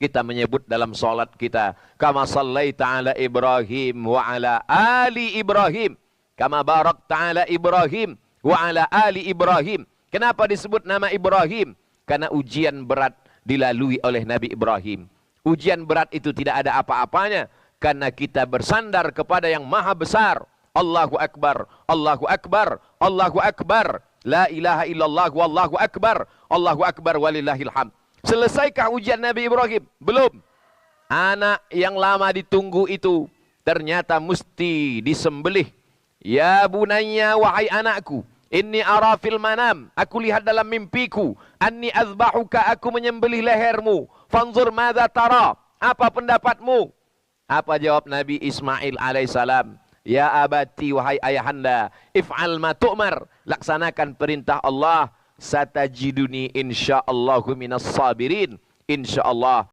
Kita menyebut dalam salat kita, kama sallaita ala Ibrahim wa ala ali Ibrahim, kama barakta ala Ibrahim wa ala ali Ibrahim. Kenapa disebut nama Ibrahim? Karena ujian berat dilalui oleh Nabi Ibrahim. Ujian berat itu tidak ada apa-apanya, karena kita bersandar kepada yang maha besar. Allahu Akbar, Allahu Akbar, Allahu Akbar. La ilaha illallah wallahu akbar. Allahu akbar walillahil hamd. Selesaikah ujian Nabi Ibrahim? Belum. Anak yang lama ditunggu itu ternyata mesti disembelih. Ya bunayya, wahai anakku, inni ara fil manam, aku lihat dalam mimpiku, anni azbahuka, aku menyembelih lehermu. Fanzur madza tara, apa pendapatmu? Apa jawab Nabi Ismail alaihissalam? Ya abati, wahai ayahanda, if'al ma tu'mar, laksanakan perintah Allah. Satajiduni insyaallahu minas sabirin. Insyaallah